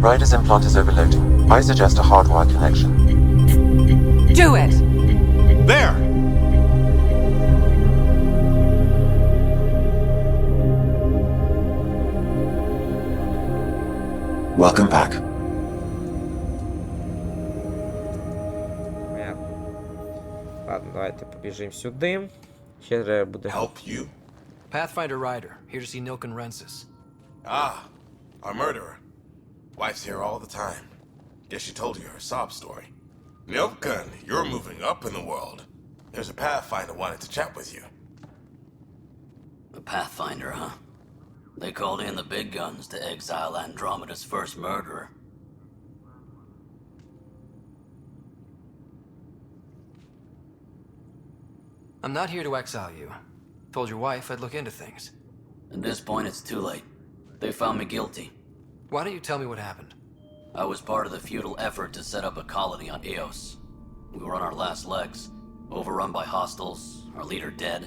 Rider's implant is overloading. I suggest a hardwire connection. Do it! There! Welcome back. Ладно, давайте побіжимо сюди. Ще треба буде. Help you? Pathfinder Rider, here to see Nilken Rensis. Ah, our murderer. Wife's here all the time. Guess she told you her sob story. Nilken, you're moving up in the world. There's a Pathfinder wanted to chat with you. A Pathfinder, huh? They called in the big guns to exile Andromeda's first murderer. I'm not here to exile you. Told your wife I'd look into things. At this point, it's too late. They found me guilty. Why don't you tell me what happened? I was part of the futile effort to set up a colony on Eos. We were on our last legs, overrun by hostiles, our leader dead.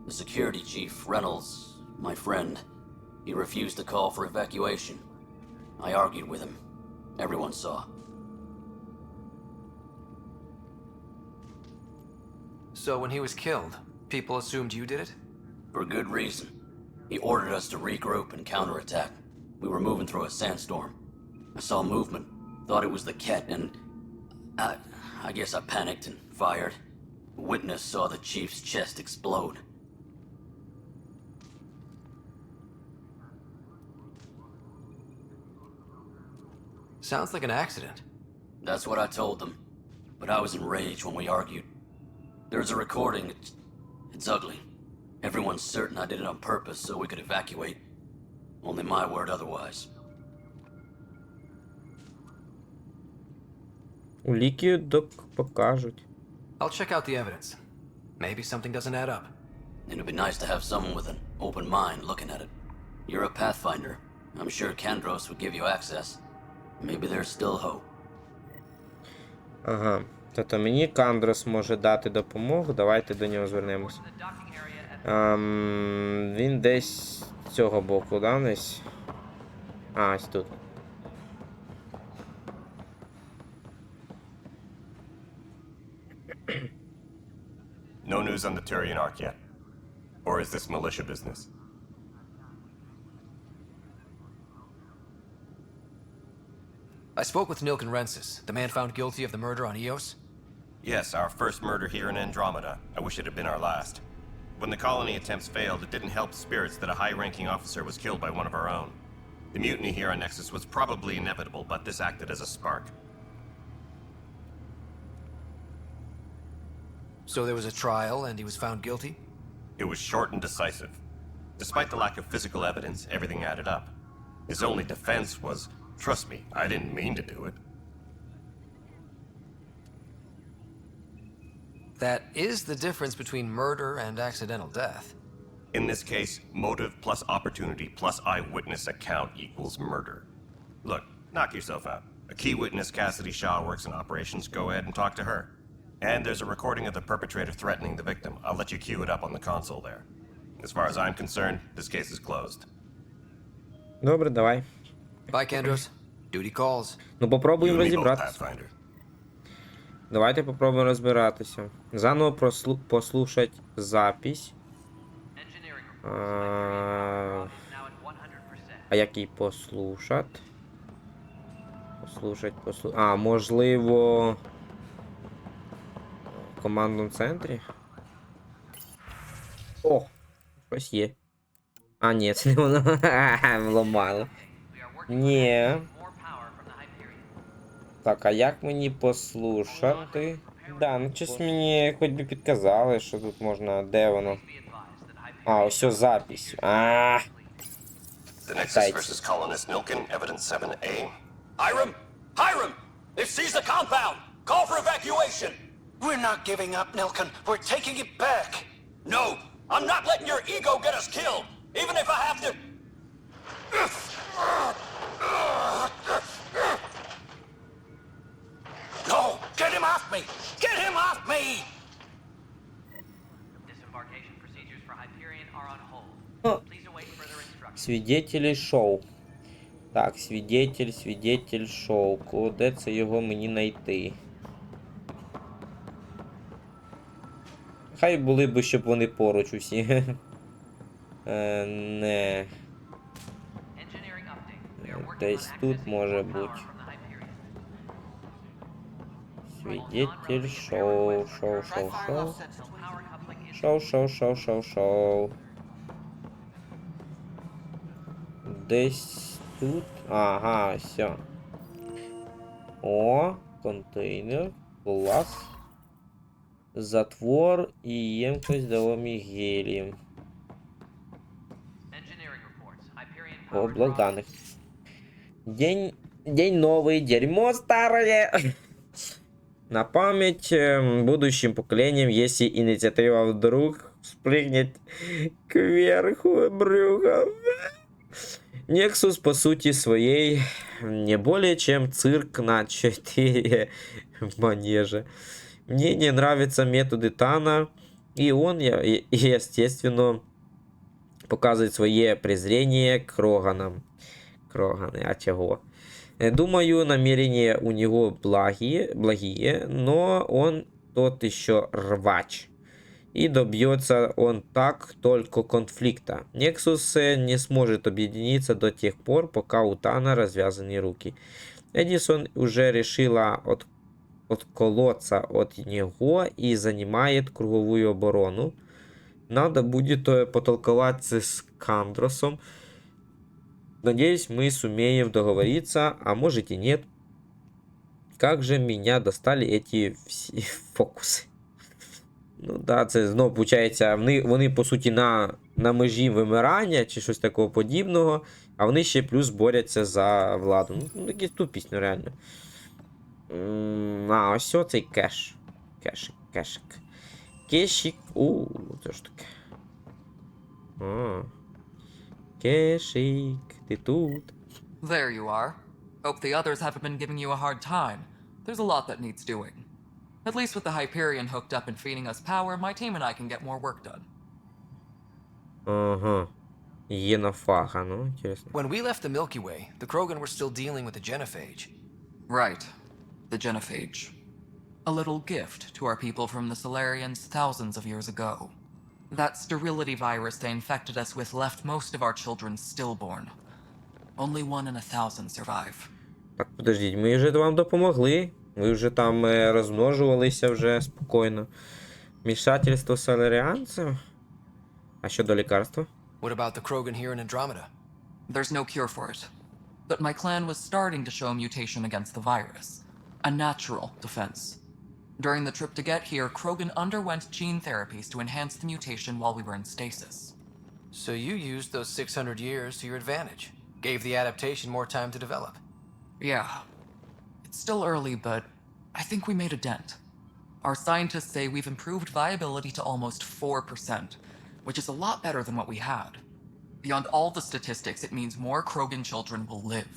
The security chief, Reynolds, my friend, he refused to call for evacuation. I argued with him. Everyone saw. So when he was killed, people assumed you did it? For good reason. He ordered us to regroup and counterattack. We were moving through a sandstorm. I saw movement, thought it was the Ket, and I guess I panicked and fired. A witness saw the chief's chest explode. Sounds like an accident. That's what I told them, but I was enraged when we argued. There's a recording. It's ugly. Everyone's certain I did it on purpose so we could evacuate. Only my word otherwise. Уліки покажуть. I'll check out the evidence. Maybe something doesn't add up. It'd be nice to have someone with an open mind looking at it. You're a Pathfinder. I'm sure Kandros would give you access. Maybe there's still hope. Ага. Тобто мені Кандрос може дати допомогу. Давайте до нього звернемось. Він десь з цього боку, да, десь? А, ось тут. No news on the Turian Ark yet? Or is this militia business? I spoke with Nilken Rensis, the man found guilty of the murder on Eos. Yes, our first murder here in Andromeda. I wish it had been our last. When the colony attempts failed, it didn't help spirits that a high-ranking officer was killed by one of our own. The mutiny here on Nexus was probably inevitable, but this acted as a spark. So there was a trial and he was found guilty? It was short and decisive. Despite the lack of physical evidence, everything added up. His only defense was, trust me, I didn't mean to do it. That is the difference between murder and accidental death. In this case, motive plus opportunity plus eyewitness account equals murder. Look, knock yourself out. A key witness, Cassidy Shaw, works in operations. Go ahead and talk to her. And there's a recording of the perpetrator threatening the victim. I'll let you cue it up on the console there. As far as I'm concerned, this case is closed. Добре, давай. Bye, Kandros. Duty calls. Ну You попробуємо and me both, розібратися. Pathfinder. Давайте попробуємо розбиратися. Заново послушать запись. А який послушать? А, можливо... В командному центрі? О! Щось є. А, ні, це не воно. Вламало. Ні. Так, а як мені послушати? Да, ну щось мені хоч би підказали, що тут можна, де воно? А, ось о, запись. The Nexus versus colonist Nilken, evidence 7A. Hiram! Hiram! They've seized the compound! Call for evacuation! We're not giving up, Nilken. We're taking it back. No! I'm not letting your ego get us killed! Even if I have to... No! Get him off me! Get him off me! Disembarkation procedures for Hyperion are on hold. Please await further instructions. Свидетели шоу. Так, свідетель шовку. Де це його мені знайти? Хай були б, щоб вони поруч усі. Не. Десь тут може бути. Свідетель шоу. Десь тут. Ага, все. О, контейнер. Клас. Затвор і ємкость дало гелієм. О, блок даних. День новый, дерьмо старое. На память будущим поколениям, если инициатива вдруг спрыгнет кверху брюхом. Nexus по сути своей не более чем цирк на 4 манежа. Мне не нравятся методы Тана, и он, естественно, показывает свое презрение к Роганам. Кроганы, а чего? Думаю, намерения у него благие, но он тот еще рвач. И добьется он так только конфликта. Nexus не сможет объединиться до тех пор, пока у Тана развязаны руки. Эдисон уже решила отколоться от него и занимает круговую оборону. Надо будет потолковаться с Кандросом. Надеюсь, мы сумеем договориться, а может и нет. Как же меня достали эти всі фокуси. Ну да, це знову виходить, вони по суті на межі вимирання чи щось такого подібного, а вони ще плюс борються за владу. Ну, якісь тупість, ну реально. А, ось цей кеш. Кешик. Кешик. Це ж таке. Кешик, ти тут. There you are. Hope the others haven't been giving you a hard time. There's a lot that needs doing. At least with the Hyperion hooked up and feeding us power, my team and I can get more work done. Ага. Єнофага, ну, інтересно. When we left the Milky Way, the Krogan were still dealing with the genophage. Right. The genophage. A little gift to our people from the Solarians thousands of years ago. That sterility virus they infected us with left most of our children stillborn. Only 1 in 1,000 survive. Так, подождіть, ми вже вам допомогли. Ви вже там розмножувалися вже спокійно. Вмішательство соларіанців? А що до лікарства? What about the Krogan here in Andromeda? There's no cure for it. But my clan was starting to show a mutation against the virus. A natural defense. During the trip to get here, Krogan underwent gene therapies to enhance the mutation while we were in stasis. So you used those 600 years to your advantage. Gave the adaptation more time to develop. Yeah. It's still early, but I think we made a dent. Our scientists say we've improved viability to almost 4%, which is a lot better than what we had. Beyond all the statistics, it means more Krogan children will live.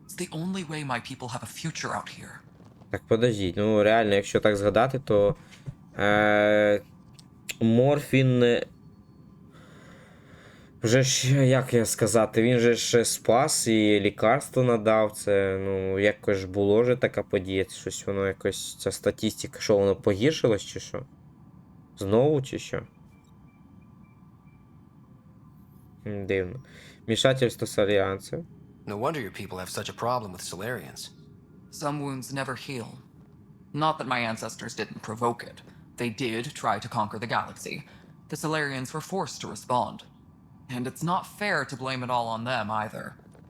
It's the only way my people have a future out here. Так, подождіть, ну реально, якщо так згадати, то Морфін вже ж, як я сказати, він же ж спас і лікарство надав, це, ну, якось ж було вже така подія, щось воно якось, ця статистика, що воно погіршилось чи що? Знову чи що? Дивно. Вмішательство соларіанців. No wonder your people have such a problem with Solarians. Some wounds never heal. Not that my ancestors didn't provoke it. They did try to conquer the galaxy. The Solarians were forced to respond. And it's not fair to blame it all on them either.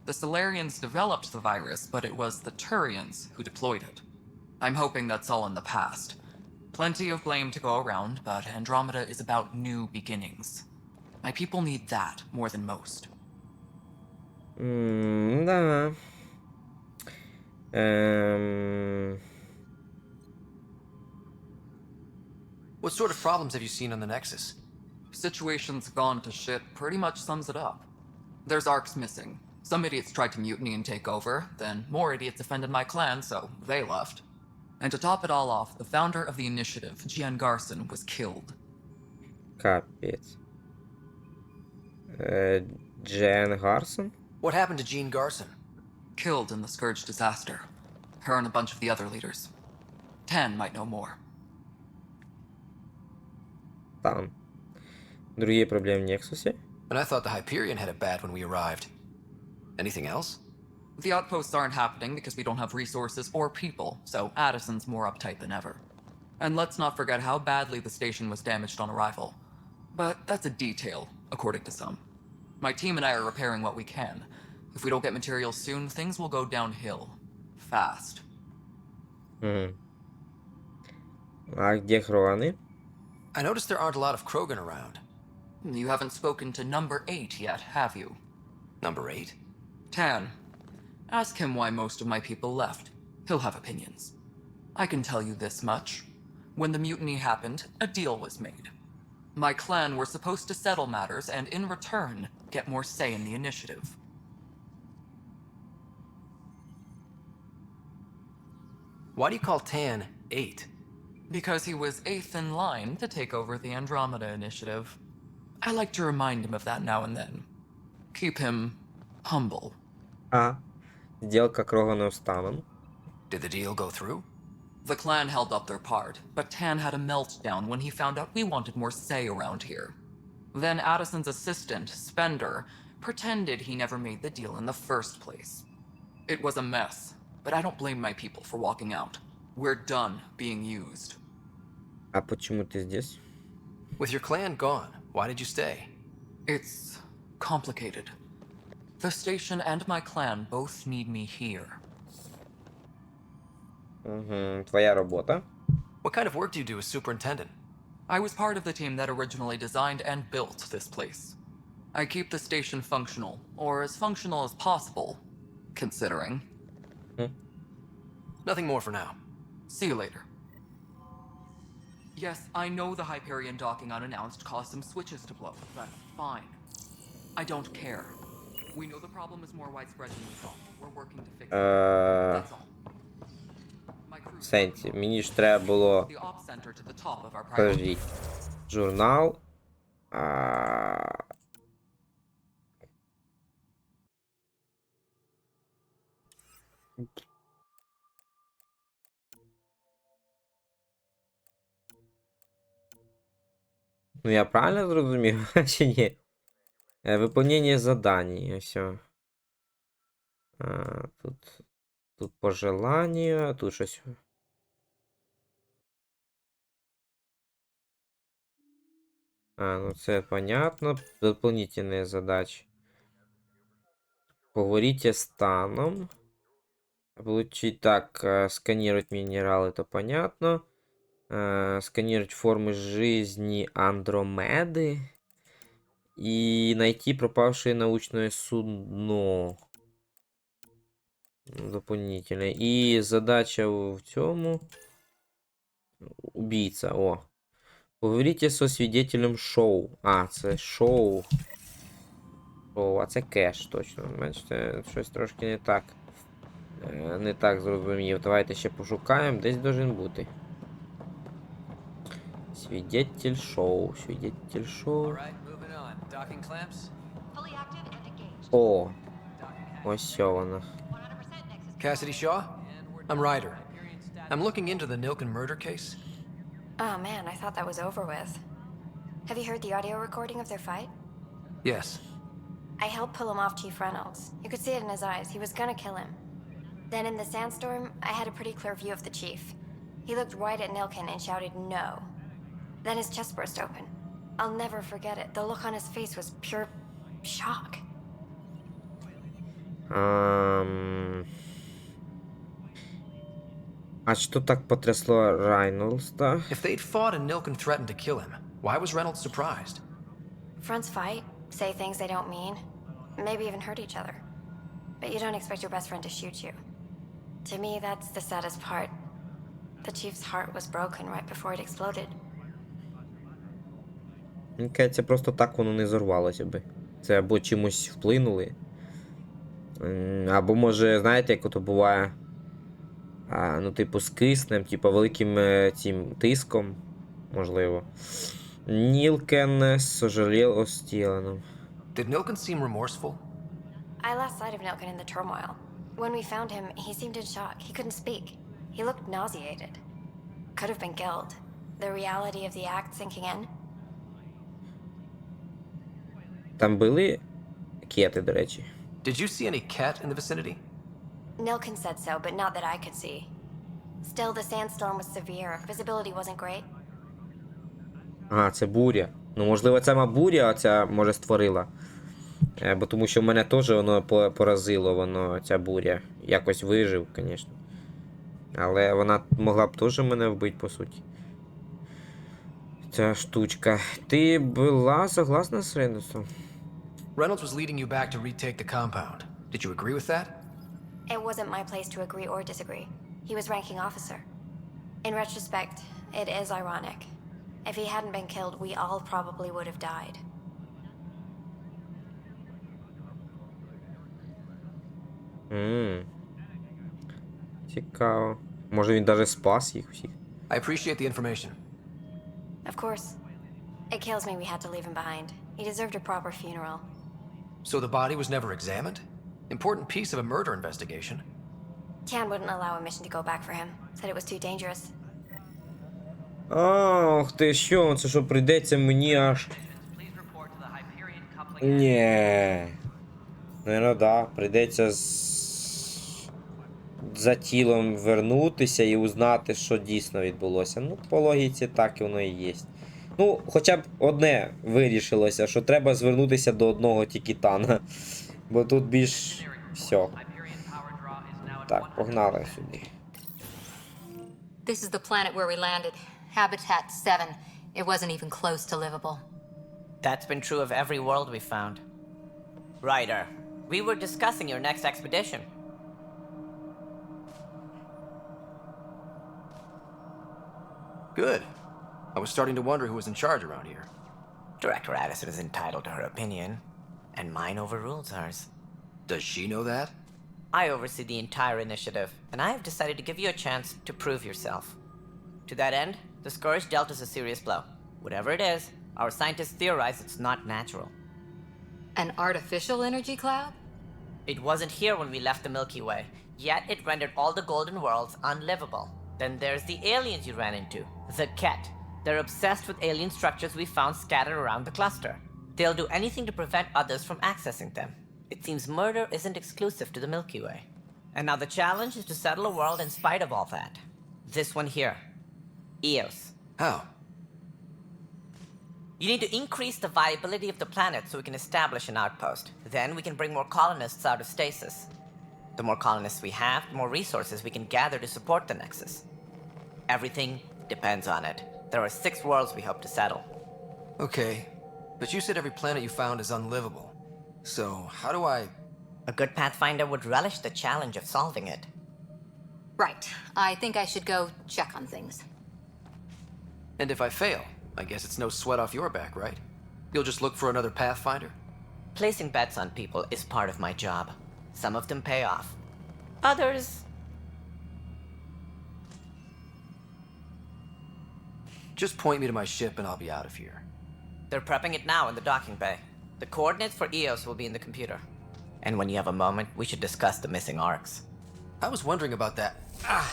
The Solarians developed the virus, but it was the Turians who deployed it. I'm hoping that's all in the past. Plenty of blame to go around, but Andromeda is about new beginnings. My people need that more than most. Да. What sort of problems have you seen on the Nexus? Situation's gone to shit pretty much sums it up. There's arcs missing. Some idiots tried to mutiny and take over, then more idiots offended my clan, so they left. And to top it all off, the founder of the initiative, Gian Garson, was killed. Капець. Джен Гарсон? What happened to Gene Garson? killed in the Scourge disaster. Her and a bunch of the other leaders. Tan might know more. Там. Другие проблемы в Нексусе? And I thought the Hyperion had it bad when we arrived. Anything else? The outposts aren't happening because we don't have resources or people, so Addison's more uptight than ever. And let's not forget how badly the station was damaged on arrival. But that's a detail, according to some. My team and I are repairing what we can. If we don't get materials soon, things will go downhill. Fast. А где Хроны? I noticed there aren't a lot of Krogan around. You haven't spoken to number 8 yet, have you? Number 8? Tan. Ask him why most of my people left. He'll have opinions. I can tell you this much. When the mutiny happened, a deal was made. My clan were supposed to settle matters and, in return, get more say in the initiative. Why do you call Tan 8? Because he was 8th in line to take over the Andromeda initiative. I like to remind him of that now and then. Keep him humble. А. Сделка Кроганов с Таном. Did the deal go through? The clan held up their part, but Tan had a meltdown when he found out we wanted more say around here. Then Addison's assistant, Spender, pretended he never made the deal in the first place. It was a mess, but I don't blame my people for walking out. We're done being used. А почему ты здесь? With your clan gone, why did you stay? It's complicated. The station and my clan both need me here. Твоя работа. What kind of work do you do as superintendent? I was part of the team that originally designed and built this place. I keep the station functional, or as functional as possible, considering. Nothing more for now. See you later. Yes, I know the Hyperion docking unannounced caused some switches to blow. That's fine. I don't care. We know the problem is more widespread than we thought. We're working to fix it. That's all. My crew. Сенсі, мені ж треба було... The op center to the top of our priority. Подождіть. Журнал. Ну, я правильно зрозумів, чи ні? Виповнення задань, ось. Тут пожелання, а тут щось. Ну це понятно. Дополнительные задачи. Поговорите с Таном. Получить так, сканировать минералы, это понятно. Сканировать формы жизни Андромеды. И найти пропавшее научное судно. Дополнительно. И задача в цьому. Убийца. О. Поговорите со свидетелем шоу. Це шоу. А це кеш, точно. Бачите, щось трошки не так. Не так зрозумів. Давайте ще пошукаємо. Десь должен бути. Свидетель шоу. Свидетель шоу. О. Ось вона. Cassidy Shaw? I'm Ryder. I'm looking into the Nilken murder case. Oh man, I thought that was over with. Have you heard the audio recording of their fight? Yes. I helped pull him off Chief Reynolds. You could see it in his eyes. He was gonna kill him. Then in the sandstorm, I had a pretty clear view of the chief. He looked right at Nilken and shouted no. Then his chest burst open. I'll never forget it. The look on his face was pure shock. А что так потрясло Рейнольдса? If they'd fought and Nilken threatened to kill him, why was Reynolds surprised? Fronts fight, say things they don't mean, maybe even hurt each other. But you don't expect your best friend to shoot you. To me, that's the saddest part. The chief's heart was broken right before it exploded. Мені кажеться, просто так воно не зорвалося би. Це або чимось вплинули. Або може, знаєте, як ото буває. Ну, типу, з киснем, типу, великим цим тиском, можливо. Нілкен сожалів о стіленому. Did Nilken seem remorseful? I lost sight of Nilken in the turmoil. When we found him, he seemed in shock. He couldn't speak. He looked nauseated. Could have been killed. The reality of the act sinking in. Там були кети, до речі. Did you see any cat in the vicinity? Nilkin said so, but not that I could see. Still, the sandstorm was severe. Visibility wasn't great. А, це буря. Ну, можливо, це буря, а ця, може, створила. Бо тому що мене теж воно поразило, воно, ця буря. Якось вижив, звісно. Але вона могла б теж мене вбити, по суті. Ця штучка. Ти була согласна з Рейносом? Reynolds was leading you back to retake the compound. Did you agree with that? It wasn't my place to agree or disagree. He was ranking officer. In retrospect, it is ironic. If he hadn't been killed, we all probably would have died. Цікаво. Може він навіть спас їх всіх. I appreciate the information. Of course. It kills me we had to leave him behind. He deserved a proper funeral. So the body was never examined? Important piece of a murder investigation. Tian wouldn't allow a mission to go back for him. Said it was too dangerous. Ох ти що, це що прийдеться мені аж... Ні. Наверно, да. Прийдеться за тілом вернутися і узнати, що дійсно відбулося. Ну, по логіці так і воно і є. Ну, хоча б одне вирішилося, що треба звернутися до одного тікітана. Бо тут більш... все. Так, погнали сюди. This is the planet where we landed. Habitat 7. It wasn't even close to livable. That's been true of every world we found. Ryder, we were discussing your next expedition. Good. I was starting to wonder who was in charge around here. Director Addison is entitled to her opinion, and mine overrules hers. Does she know that? I oversee the entire initiative, and I have decided to give you a chance to prove yourself. To that end, the Scourge dealt us a serious blow. Whatever it is, our scientists theorize it's not natural. An artificial energy cloud? It wasn't here when we left the Milky Way, yet it rendered all the golden worlds unlivable. Then there's the aliens you ran into, the Ket. They're obsessed with alien structures we found scattered around the cluster. They'll do anything to prevent others from accessing them. It seems murder isn't exclusive to the Milky Way. And now the challenge is to settle a world in spite of all that. This one here. Eos. How? You need to increase the viability of the planet so we can establish an outpost. Then we can bring more colonists out of stasis. The more colonists we have, the more resources we can gather to support the Nexus. Everything depends on it. There are 6 worlds we hope to settle. Okay, but you said every planet you found is unlivable. So, how do I... A good Pathfinder would relish the challenge of solving it. Right. I think I should go check on things. And if I fail, I guess it's no sweat off your back, right? You'll just look for another Pathfinder? Placing bets on people is part of my job. Some of them pay off. Others... Just point me to my ship and I'll be out of here. They're prepping it now in the docking bay. The coordinates for Eos will be in the computer. And when you have a moment, we should discuss the missing arcs. I was wondering about that. Ah!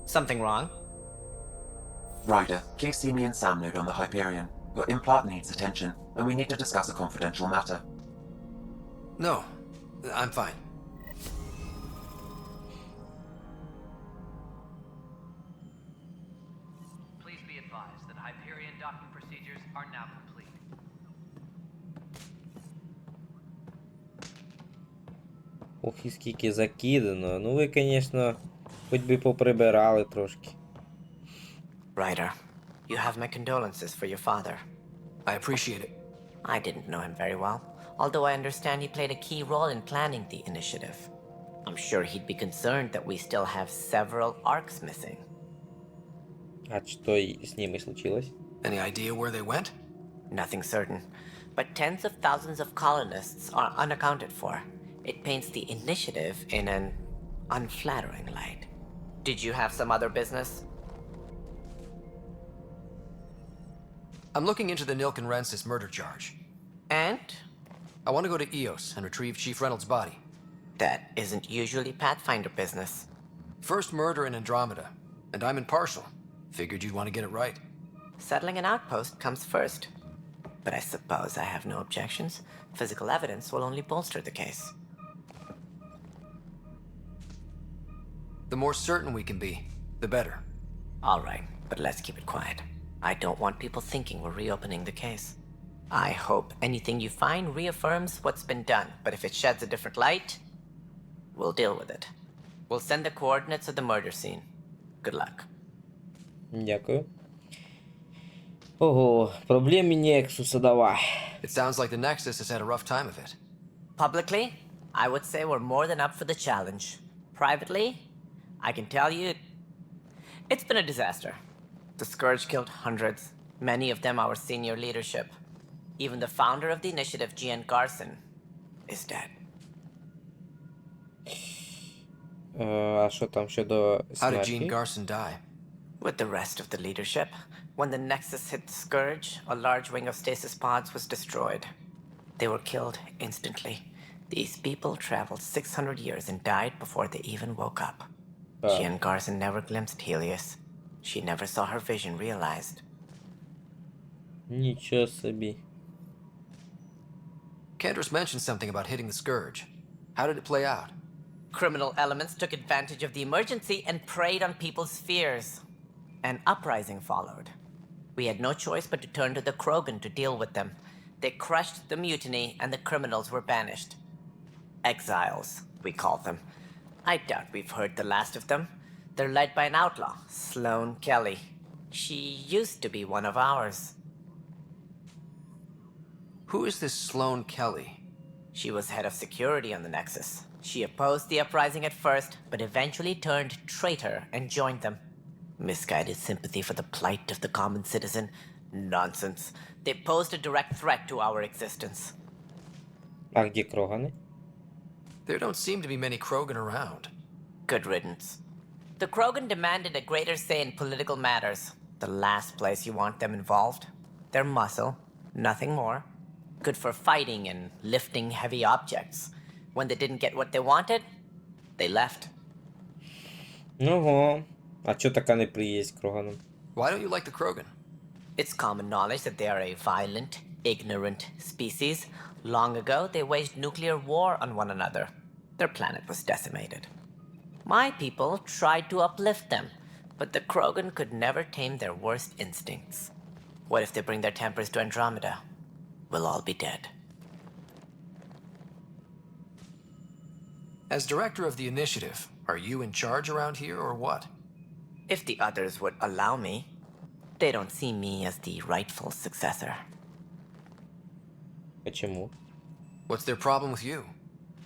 Something wrong? Ryder, please see me and Sam node on the Hyperion. Your implant needs attention, and we need to discuss a confidential matter. No, I'm fine. Please be advised that Hyperion docking procedures are now complete. Ох, і скільки закидано. Ну ви, звісно, хоч би поприбирали трошки. Ryder, you have my condolences for your father. I appreciate it. I didn't know him very well, although I understand he played a key role in planning the initiative. I'm sure he'd be concerned that we still have several arcs missing. А что с ними случилось? Any idea where they went? Nothing certain, but tens of thousands of colonists are unaccounted for. It paints the initiative in an unflattering light. Did you have some other business? I'm looking into the Nilken Rensis murder charge. And? I want to go to Eos and retrieve Chief Reynolds' body. That isn't usually Pathfinder business. First murder in Andromeda, and I'm impartial. Figured you'd want to get it right. Settling an outpost comes first. But I suppose I have no objections. Physical evidence will only bolster the case. The more certain we can be, the better. All right, but let's keep it quiet. I don't want people thinking we're reopening the case. I hope anything you find reaffirms what's been done, but if it sheds a different light, we'll deal with it. We'll send the coordinates of the murder scene. Good luck. Дякую. Ого, проблеми Нексуса давай. It sounds like the Nexus has had a rough time of it. Publicly, I would say we're more than up for the challenge. Privately, I can tell you, it's been a disaster. The Scourge killed hundreds, many of them our senior leadership. Even the founder of the initiative, Gian Garson, is dead. А що там щодо How did Gene смерті? Garson die? With the rest of the leadership, when the Nexus hit the Scourge, a large wing of stasis pods was destroyed. They were killed instantly. These people traveled 600 years and died before they even woke up. Gian Garson never glimpsed Helios. She never saw her vision realized. Нічого собі. Candra's mentioned something about hitting the Scourge. How did it play out? Criminal elements took advantage of the emergency and preyed on people's fears. An uprising followed. We had no choice but to turn to the Krogan to deal with them. They crushed the mutiny and the criminals were banished. Exiles, we call them. I doubt we've heard the last of them. They're led by an outlaw, Sloane Kelly. She used to be one of ours. Who is this Sloane Kelly? She was head of security on the Nexus. She opposed the uprising at first, but eventually turned traitor and joined them. Misguided sympathy for the plight of the common citizen? Nonsense. They posed a direct threat to our existence. А где Кроганы? There don't seem to be many Krogan around. Good riddance. The Krogan demanded a greater say in political matters. The last place you want them involved. Their muscle, nothing more. Good for fighting and lifting heavy objects. When they didn't get what they wanted, they left. Ого. А чо така неприязнь к Кроганам? Why don't you like the Krogan? It's common knowledge that they are a violent, ignorant species. Long ago, they waged nuclear war on one another. Their planet was decimated. My people tried to uplift them, but the Krogan could never tame their worst instincts. What if they bring their tempers to Andromeda? We'll all be dead. As director of the initiative, are you in charge around here or what? If the others would allow me, they don't see me as the rightful successor. Почему? What's their problem with you?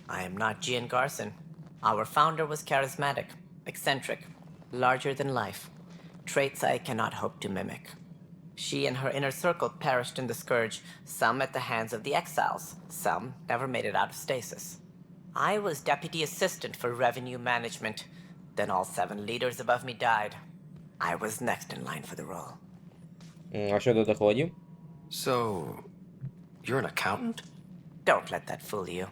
I am not Gian Garson. Our founder was charismatic, eccentric, larger than life. Traits I cannot hope to mimic. She and her inner circle perished in the Scourge, some at the hands of the exiles, some never made it out of stasis. I was deputy assistant for revenue management. Then all 7 leaders above me died. I was next in line for the role. А щодо доходів? So, you're an accountant? Don't let that fool you.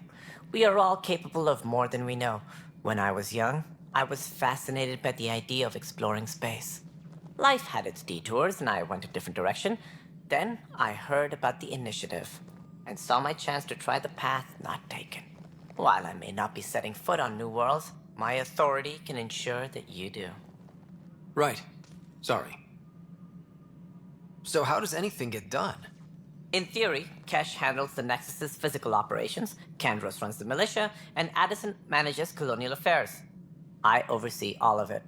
We are all capable of more than we know. When I was young, I was fascinated by the idea of exploring space. Life had its detours and I went a different direction. Then I heard about the initiative and saw my chance to try the path not taken. While I may not be setting foot on new worlds, my authority can ensure that you do. Right. Sorry. So how does anything get done? In theory, Kesh handles the Nexus's physical operations, Kandros runs the militia, and Addison manages colonial affairs. I oversee all of it.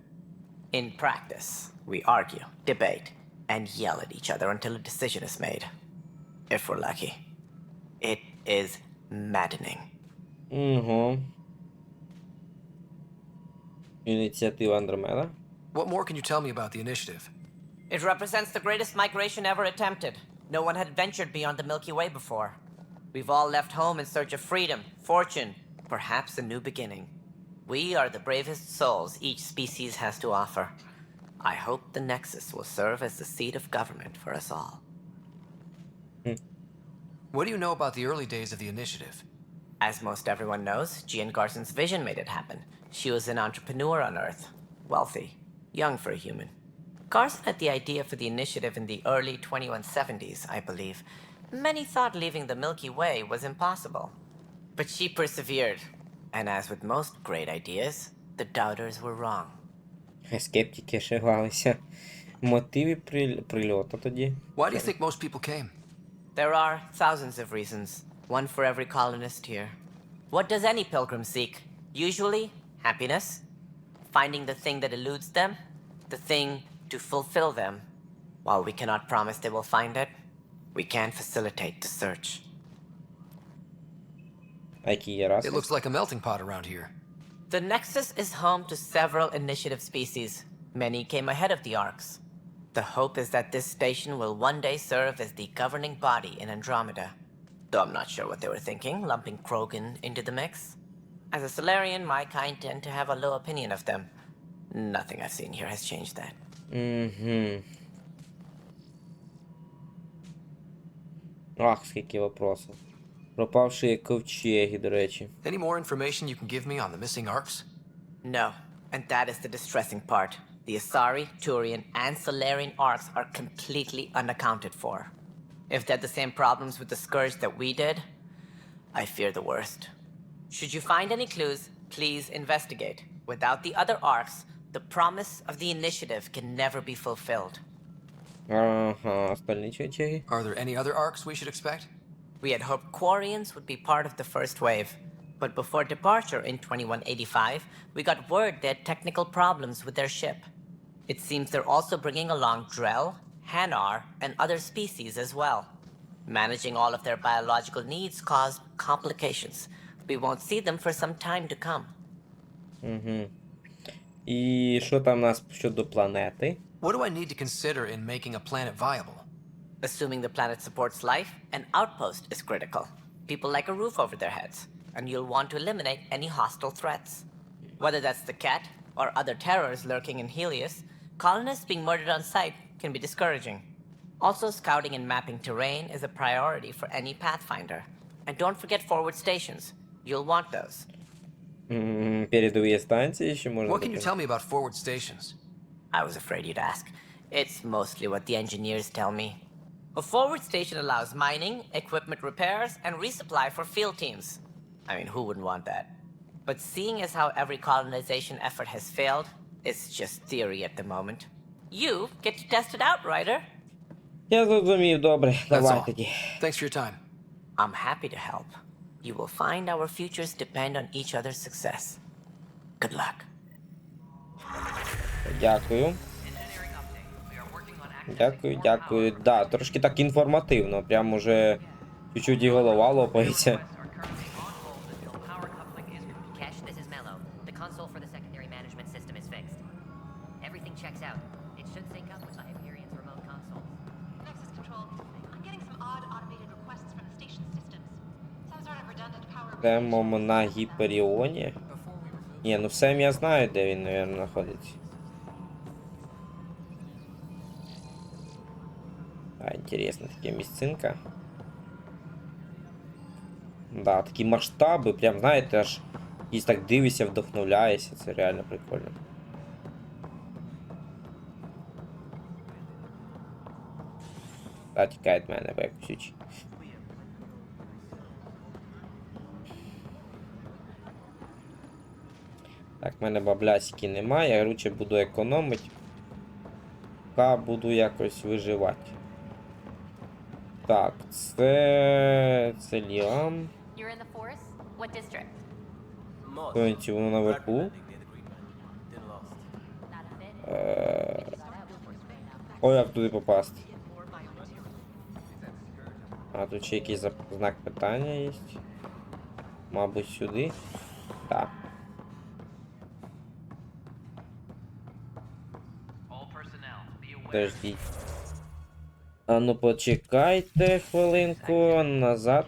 In practice, we argue, debate, and yell at each other until a decision is made. If we're lucky. It is maddening. Угу. Ініціатива Андромеда. What more can you tell me about the initiative? It represents the greatest migration ever attempted. No one had ventured beyond the Milky Way before. We've all left home in search of freedom, fortune, perhaps a new beginning. We are the bravest souls each species has to offer. I hope the Nexus will serve as the seat of government for us all. What do you know about the early days of the initiative? As most everyone knows, Jean Garson's vision made it happen. She was an entrepreneur on Earth. Wealthy. Young for a human. Garson had the idea for the initiative in the early 2170s, I believe. Many thought leaving the Milky Way was impossible. But she persevered. And as with most great ideas, the doubters were wrong. Скептики ошибалися. Мотиви прильоту тоді. Why do you think most people came? There are thousands of reasons, one for every colonist here. What does any pilgrim seek? Usually, happiness. Finding the thing that eludes them, the thing to fulfill them. While we cannot promise they will find it, we can facilitate the search. It looks like a melting pot around here. The Nexus is home to several initiative species. Many came ahead of the Arks. The hope is that this station will one day serve as the governing body in Andromeda. Though I'm not sure what they were thinking, lumping Krogan into the mix. As a Solarian, my kind tend to have a low opinion of them. Nothing I've seen here has changed that. Ах, скільки вопросів. Пропавші ковчеги, до речі. Any more information you can give me on the missing arcs? No, and that is the distressing part. The Asari, Turian, and Solarian arcs are completely unaccounted for. If they had the same problems with the Scourge that we did, I fear the worst. Should you find any clues, please investigate. Without the other arcs, the promise of the initiative can never be fulfilled. Ага, остальні ковчеги. Are there any other arcs we should expect? We had hoped Quarians would be part of the first wave. But before departure in 2185, we got word they had technical problems with their ship. It seems they're also bringing along Drell, Hanar, and other species as well. Managing all of their biological needs caused complications. We won't see them for some time to come. І що там у нас щодо планети? What do I need to consider in making a planet viable? Assuming the planet supports life, an outpost is critical. People like a roof over their heads, and you'll want to eliminate any hostile threats. Whether that's the cat or other terrors lurking in Helios, colonists being murdered on sight can be discouraging. Also, scouting and mapping terrain is a priority for any Pathfinder. And don't forget forward stations. You'll want those. Передові станції ще можна. What can you tell me about forward stations? I was afraid you'd ask. It's mostly what the engineers tell me. A forward station allows mining, equipment repairs, and resupply for field teams. I mean, who wouldn't want that? But seeing as how every colonization effort has failed, it's just theory at the moment. You get to test it out, Ryder. Я зрозумів, добре. Давай тоді. Thanks for your time. I'm happy to help. You will find our futures depend on each other's success. Good luck. Дякую. Дякую. Да, трошки так інформативно. Прям уже чуть-чуть і голова лопається. Йдемо на Гіперіоні. Ні, ну все я знаю, де він, мабуть, знаходиться. А, інтересна така місцинка. Да, такі масштаби, прям, знаєте, аж якісь так дивишся, вдохновляєшся, це реально прикольно. Та, тікає від мене, бо я кусючий. Так, в мене баблясики немає, я, короче, буду економити. Поки буду якось виживати. Так, це Ліам. Пам'ятаєте, воно наверху. Ой, як туди попасти? А, тут ще якийсь знак питання є. Мабуть, сюди. Так. Подождіть. А ну почекайте хвилинку, назад.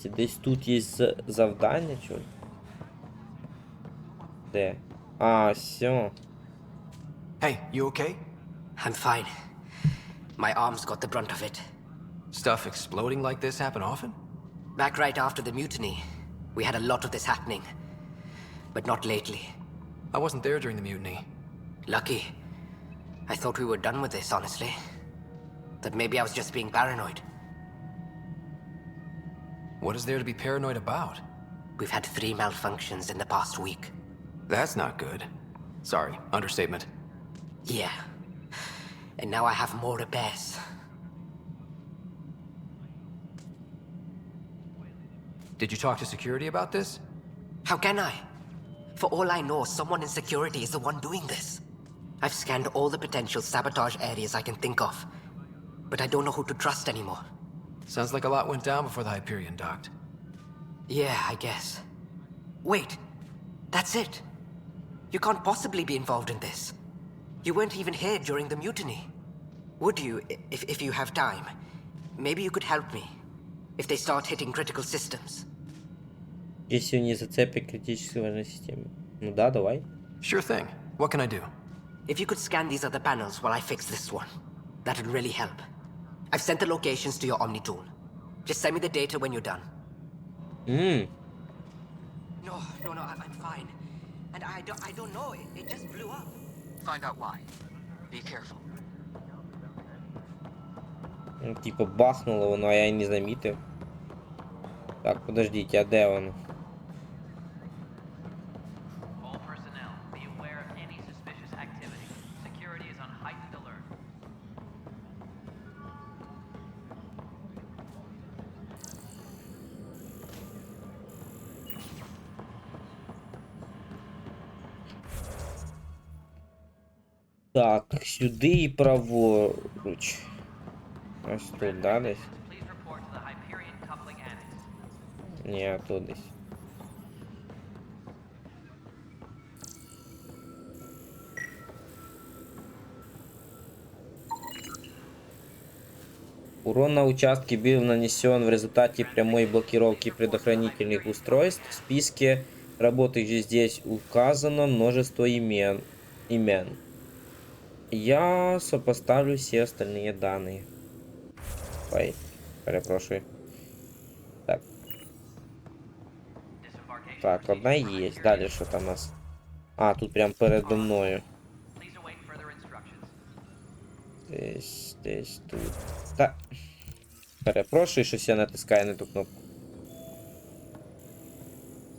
Десь тут є завдання, чого? Де? А, все. Hey, you okay? I'm fine. My arms got the brunt of it. Stuff exploding like this happen often? Back right after the mutiny, we had a lot of this happening. But not lately. I wasn't there during the mutiny. Lucky. I thought we were done with this, honestly. That maybe I was just being paranoid. What is there to be paranoid about? We've had 3 malfunctions in the past week. That's not good. Sorry, understatement. Yeah. And now I have more repairs. Did you talk to security about this? How can I? For all I know, someone in security is the one doing this. I've scanned all the potential sabotage areas I can think of. But I don't know who to trust anymore. Sounds like a lot went down before the Hyperion docked. Yeah, I guess. Wait. That's it. You can't possibly be involved in this. You weren't even here during the mutiny. Would you, if you have time? Maybe you could help me. If they start hitting critical systems. Если не зацепит критическую важную систему. Ну да, давай. Sure thing. What can I do? If you could scan these other panels while I fix this one, that'd really help. I've sent the locations to your Omni tool. Just send me the data when you're done. No, I'm fine. And I don't know, it just blew up. Find out why. Be careful. Ну, типа бахнуло воно, а я і не замітив. Так, подождіть, а де воно? All personnel, be aware of any suspicious activity. Security is on heightened alert. Так, сюди і праворуч. Ось тут, да, десь? Please report to the Hyperion coupling annex. Ні, тут десь. Урон на участке был нанесен в результате прямой блокировки предохранительных устройств. В списке работающих здесь указано множество имен. Я сопоставлю все остальные данные. Ой, перепрошую. Так. Так, одна есть. Далі що там у нас? А, тут прям передо мною. Десь тут. Так. Перепрошую, щось я натискаю на ту кнопку.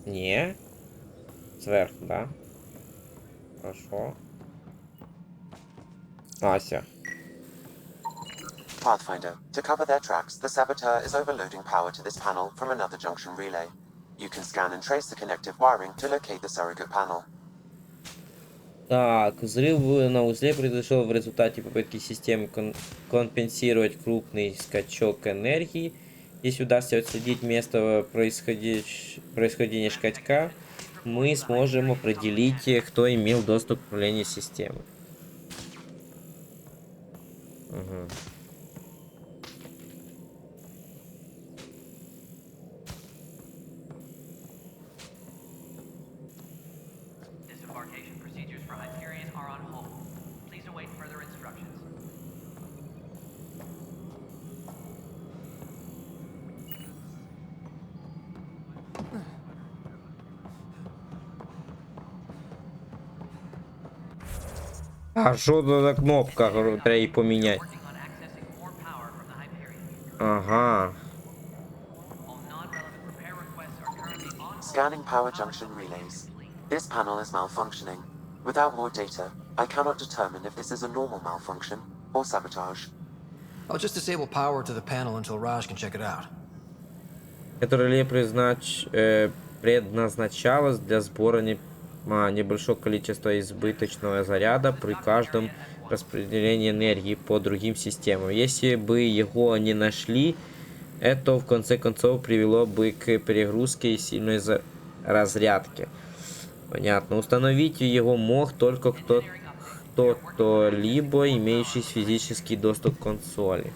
Ні. Зверху, да? Хорошо. Ася. Pathfinder, to cover their tracks, the saboteur is overloading power to this panel from another junction relay. You can scan and trace the connective wiring to locate the surrogate panel. Так, взрыв на узле произошел в результате попытки системы компенсировать крупный скачок энергии. Если удастся отследить место происхождения скачка, мы сможем определить, кто имел доступ к управлению системой. Угу. Disembarkation procedures for Hyperion are on hold. Please await further instructions. А що це за кнопка? Треба її поміняти. Ага. Scanning power junction relays. This panel is malfunctioning. Without more data, I cannot determine if this is a normal malfunction or sabotage. I'll just disable power to the panel until Raj can check it out. Это реле предназначалось для сбора небольшого количества избыточного заряда при каждом распределении энергии по другим системам. Если бы его не нашли, это в конце концов привело бы к перегрузке и сильной разрядке. Понятно. Установить его мог только кто-либо, имеющий физический доступ к консоли.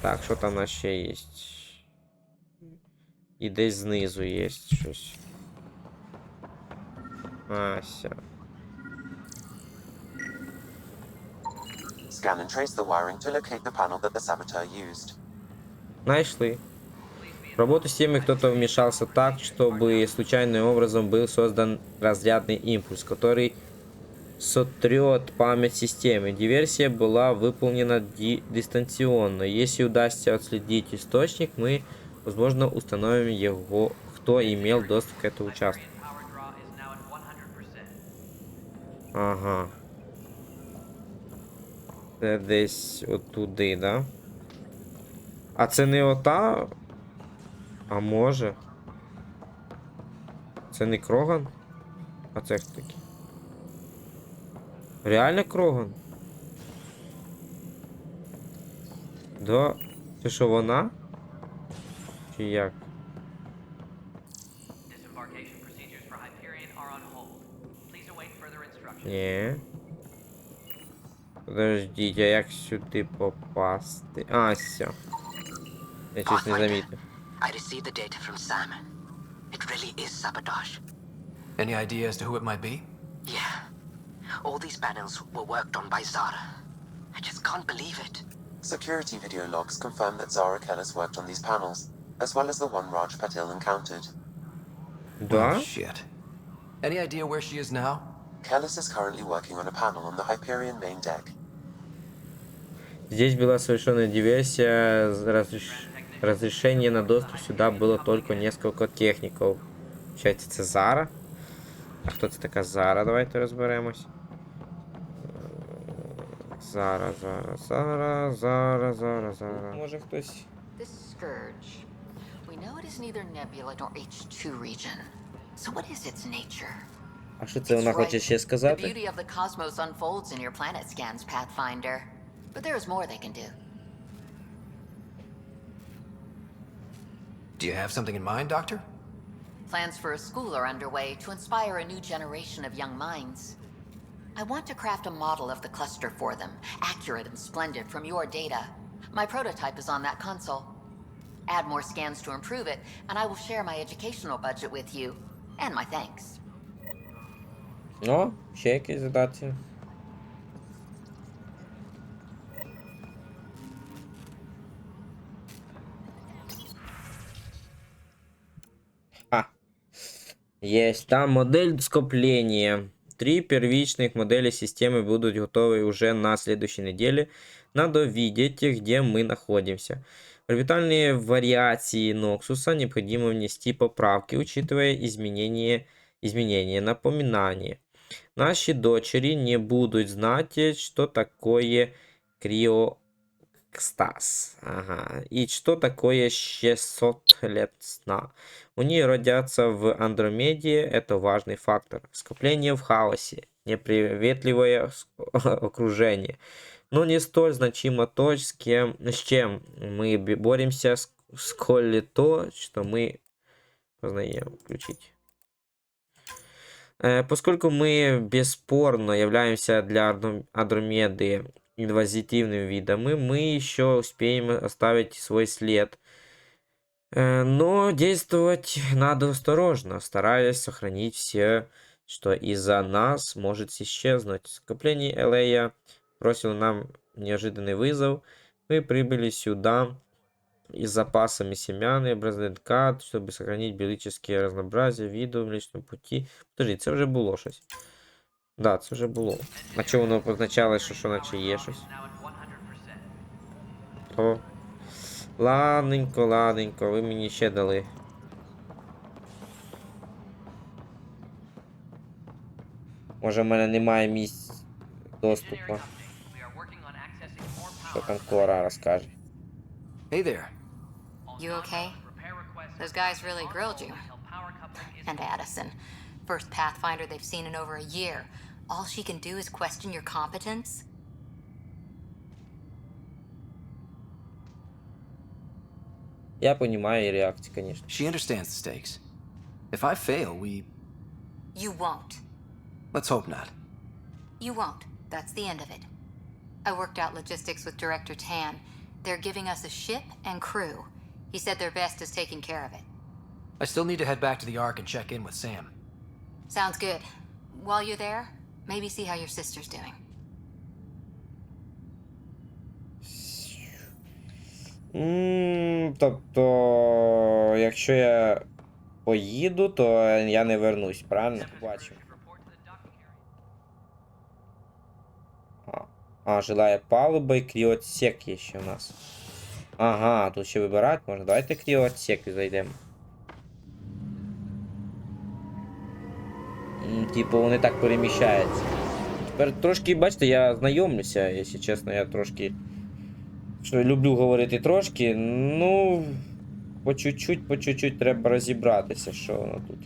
Так, что там у нас еще есть? І десь знизу є щось. Ася. Scan and trace the wiring to locate the panel that the saboteur used. Нашли. В работу системы кто-то вмешался так, чтобы случайным образом был создан разрядный импульс, который сотрет память системы. Диверсия была выполнена дистанционно. Если удастся отследить источник, мы, возможно, установим его, кто имел доступ к этому участку. Ага. Це десь отуди, да? А це не ота? А може? Це не Кроган? А це хто такий? Реально Кроган? Да. Це що, вона? Чи як? Ні. Подождіть, а як сюди попасти? А, все. Я щось не замітив. I received the data from Sam. It really is sabotage. Any idea as to who it might be? Yeah. All these panels were worked on by Zara. I just can't believe it. Security video logs confirm that Zara Kellis worked on these panels, as well as the one Raj Patil encountered. Да? Oh, shit. Any idea where she is now? Kellis is currently working on a panel on the Hyperion main deck. Здесь была совершена диверсия. Разрешение на доступ сюда было только несколько техников. Получается, це Зара. А хто це така Зара? Давайте розберемось. Зара. Може хтось. This scourge. We know it is neither nebula nor H2 region. So what is its nature? А що це вона хоче ще The сказати? beauty of the cosmos unfolds in your planet scans, Pathfinder. But there is more they can do. Do you have something in mind, Doctor? Plans for a school are underway to inspire a new generation of young minds. I want to craft a model of the cluster for them, accurate and splendid from your data. My prototype is on that console. Add more scans to improve it, and I will share my educational budget with you. And my thanks. О, ще якісь задачі. Есть там модель скопления. 3 первичных модели системы будут готовы уже на следующей неделе. Надо видеть, где мы находимся. В орбитальные вариации Ноксуса необходимо внести поправки, учитывая изменения напоминания. Наши дочери не будут знать, что такое криокстаз. Ага. И что такое 600 лет сна. Они родятся в Андромеде, это важный фактор. Скопление в хаосе, неприветливое окружение. Но не столь значимо то, с чем мы боремся, сколь то, что мы познаем. Включить. Поскольку мы бесспорно являемся для Андромеды инвазитивными видами, мы еще успеем оставить свой след. Но действовать надо осторожно, стараясь сохранить все, что из-за нас может исчезнуть. Скопление Элея бросило нам неожиданный вызов. Мы прибыли сюда и с запасами семян и ДНК, чтобы сохранить биологические разнообразие видов в Млечному путі. Подожди, це вже було щось. Да, це вже було. А чого воно позначало, що наче є щось? О. Ладненько, ви мені ще дали. Може в мене немає місць доступу. Що там Кора розкаже? Hey there. You okay? Those guys really grilled you. And Addison. First Pathfinder they've seen in over a year. All she can do is question your competence? Я понимаю її реакцію, конечно. She understands the stakes. If I fail, we... You won't. Let's hope not. You won't. That's the end of it. I worked out logistics with Director Tan. They're giving us a ship and crew. He said their best is taking care of it. I still need to head back to the Ark and check in with Sam. Sounds good. While you're there, maybe see how your sister's doing. Тобто, якщо я поїду, то я не вернусь, правильно? Бачу. Жилая палуба і кріоотсек є ще у нас. Ага, тут ще вибирати можна. Давайте кріоотсек зайдемо. Типу, вони так переміщаються. Тепер трошки, бачите, я знайомлюся, якщо чесно, я трошки... Що люблю говорити трошки, ну... По чуть-чуть треба розібратися, що воно тут.